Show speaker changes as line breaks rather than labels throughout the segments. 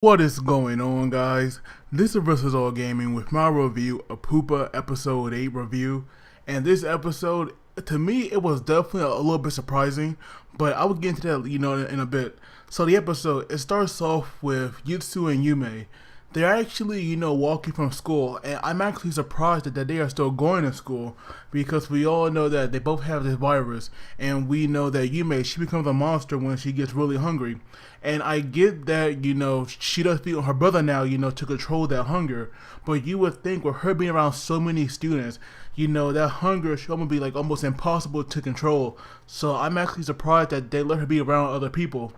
What is going on, guys? This is Versus All Gaming with my review of Pupa episode 8 review. And this episode, to me, it was definitely a little bit surprising, but I will get into that, in a bit. So the episode, it starts off with Utsutsu and Yume. They're actually, walking from school, and I'm actually surprised that they are still going to school because we all know that they both have this virus, and we know that Yume, she becomes a monster when she gets really hungry. And I get that, she does feed on her brother now, to control that hunger. But you would think with her being around so many students, that hunger should almost be like almost impossible to control. So I'm actually surprised that they let her be around other people.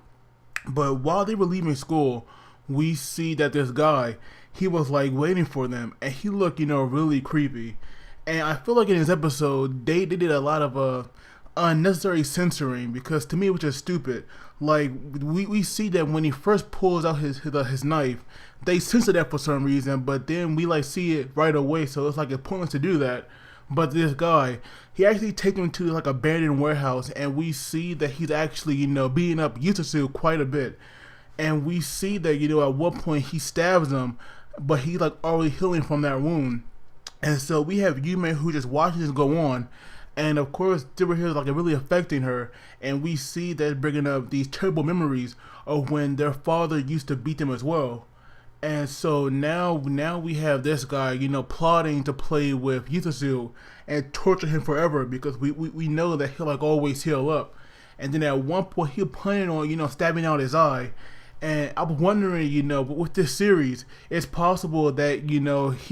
But while they were leaving school, we see that this guy, he was like waiting for them, and he looked, really creepy. And I feel like in this episode, they did a lot of unnecessary censoring, because to me it was just stupid. Like we see that when he first pulls out his knife, they censor that for some reason, but then we like see it right away, so it's like it's pointless to do that. But this guy, he actually takes him to like abandoned warehouse, and we see that he's actually beating up Utsutsu quite a bit. And we see that, at one point he stabs him, but he's like already healing from that wound. And so we have Yume who just watches this go on. And of course, over here is like really affecting her. And we see that bringing up these terrible memories of when their father used to beat them as well. And so now we have this guy, plotting to play with Utsutsu and torture him forever, because we know that he'll like always heal up. And then at one point he'll plan on, stabbing out his eye. And I was wondering, with this series, it's possible that, he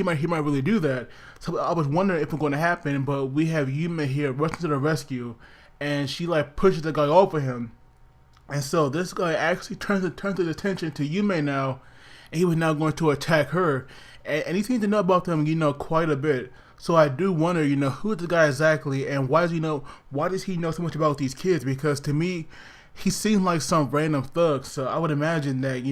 might really do that. So I was wondering if it's going to happen, but we have Yume here rushing to the rescue, and she like pushes the guy off of him. And so this guy actually turns his attention to Yume now, and he was now going to attack her. And he seems to know about them, quite a bit. So I do wonder, who is the guy exactly, and why does he know so much about these kids? Because to me, he seems like some random thug, so I would imagine that,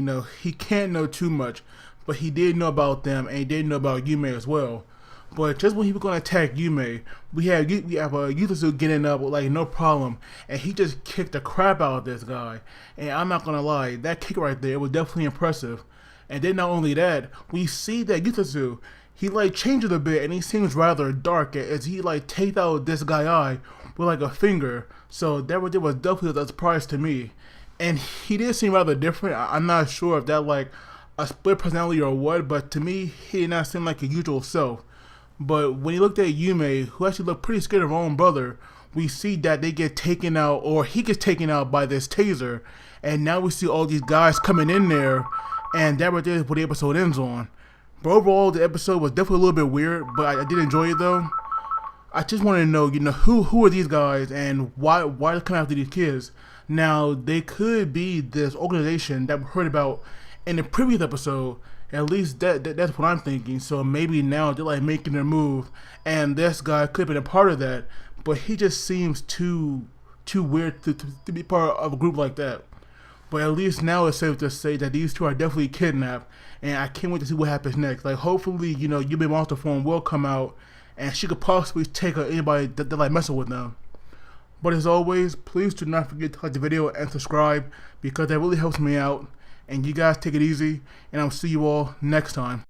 he can't know too much, but he did know about them, and he did know about Yume as well. But just when he was going to attack Yume, we have Utsutsu getting up with like no problem, and he just kicked the crap out of this guy. And I'm not going to lie, that kick right there was definitely impressive. And then not only that, we see that Utsutsu, he like changes a bit, and he seems rather dark as he like takes out this guy's eye with like a finger. So that was definitely a surprise to me. And he did seem rather different. I'm not sure if that like a split personality or what, but to me he did not seem like his usual self. But when he looked at Yume, who actually looked pretty scared of her own brother, we see that they get taken out, or he gets taken out by this taser. And now we see all these guys coming in there, and that right there is what the episode ends on. But overall, the episode was definitely a little bit weird, but I did enjoy it though. I just want to know, who are these guys, and why they're coming after these kids? Now, they could be this organization that we heard about in the previous episode. At least that's what I'm thinking. So maybe now they're like making their move, and this guy could have been a part of that. But he just seems too weird to be part of a group like that. But at least now it's safe to say that these two are definitely kidnapped, and I can't wait to see what happens next. Like hopefully, Yume Monster Form will come out, and she could possibly take anybody that like messing with them. But as always, please do not forget to like the video and subscribe, because that really helps me out. And you guys take it easy, and I'll see you all next time.